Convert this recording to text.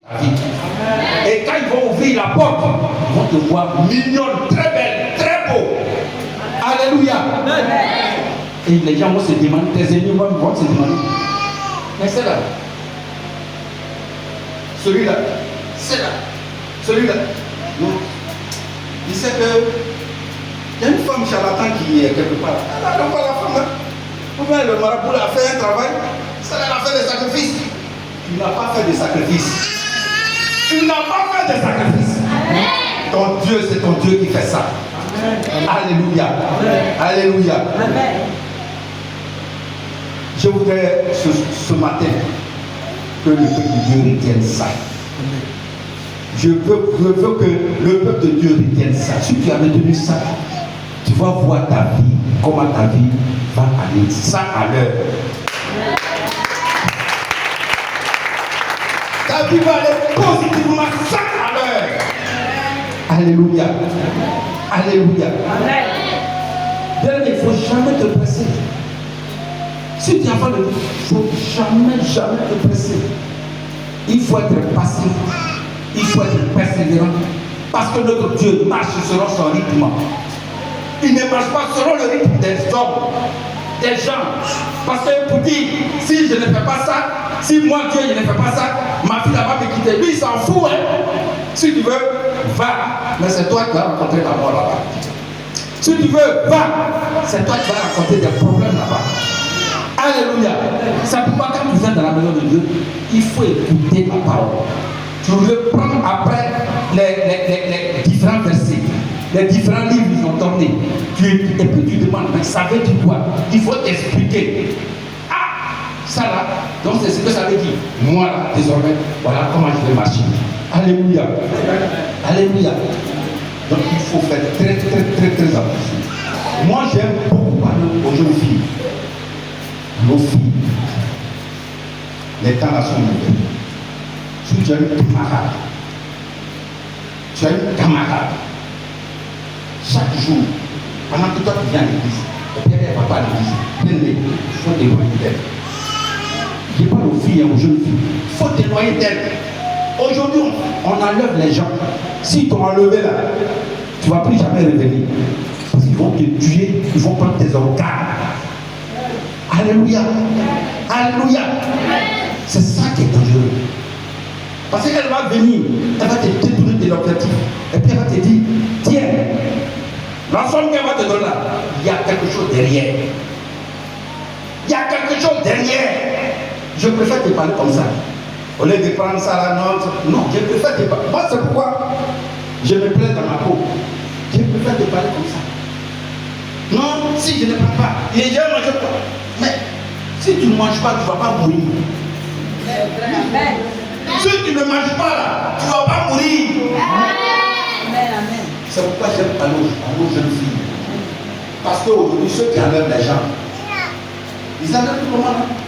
Et quand ils vont ouvrir la porte, ils vont te voir mignonne, très belle, très beau. Alléluia. Et les gens vont se demander, tes ennemis vont se demander, mais c'est là. Celui-là, c'est là. Celui-là. Non. Il sait que il y a une femme charlatan qui est quelque part. Elle n'a pas la femme là. Ou bien le marabout a fait un travail. Ça, elle a fait des sacrifices. Tu n'as pas fait de sacrifices. Tu n'as pas fait de sacrifices. Ton Dieu, c'est ton Dieu qui fait ça. Alléluia. Alléluia. Je voudrais ce matin que le peuple de Dieu retienne ça. Je veux que le peuple de Dieu retienne ça. Si tu as retenu ça, tu vas voir ta vie, comment ta vie va aller ça à l'heure. Ta vie va aller positivement ça à l'heure. Alléluia. Alléluia. Bien, il ne faut jamais te presser. Si tu es enfant de Dieu, il ne faut jamais te presser. Il faut être patient. Il faut être persévérant. Parce que notre Dieu marche selon son rythme. Il ne marche pas selon le rythme des hommes, des gens. Parce que pour dire, si je ne fais pas ça, si moi Dieu je ne fais pas ça, ma fille va me quitter. Lui il s'en fout. Hein? Si tu veux, va. Mais c'est toi qui vas rencontrer la mort là-bas. Si tu veux, va. C'est toi qui vas rencontrer des problèmes là-bas. Alléluia. C'est pourquoi quand tu viens dans la maison de Dieu, il faut écouter la parole. Tu veux prendre après les différents versets, les différents livres qu'ils ont tournés. Et puis tu demandes, mais ça veut dire quoi? Il faut t'expliquer. Ah, ça là, donc c'est ce que ça veut dire. Moi là, désormais, voilà comment je vais marcher. Alléluia. Alléluia. Donc il faut faire très attention. Moi j'aime beaucoup parler aux jeunes filles. Nos filles. Les temps là sont mauvais. Si tu as une camarade, chaque jour, pendant que toi tu viens à l'église, et puis elle va pas à l'église, il faut t'éloigner d'elle. Je parle aux filles et aux jeunes filles, il faut t'éloigner d'elle. Aujourd'hui, on enlève les gens. Si t'ont enlevé là, tu ne vas plus jamais revenir. Parce qu'ils vont te tuer, ils vont prendre tes organes. Alléluia. Alléluia. C'est ça qui est dangereux. Parce qu'elle va venir, elle va te détourner de l'objectif. Et puis elle va te dire, tiens, l'ensemble qu'elle va te donner là, il y a quelque chose derrière. Il y a quelque chose derrière. Je préfère te parler comme ça. Au lieu de prendre ça là, non, je préfère te parler. Moi, c'est pourquoi je me plais dans ma peau. Je préfère te parler comme ça. Non, si je ne prends pas, et je ne mange pas. Mais si tu ne manges pas, tu ne vas pas mourir. Si tu ne manges pas là, tu ne vas pas mourir. C'est pourquoi j'aime parler aux jeunes filles. Parce qu'aujourd'hui, ceux qui enlèvent les gens, ils enlèvent comment là?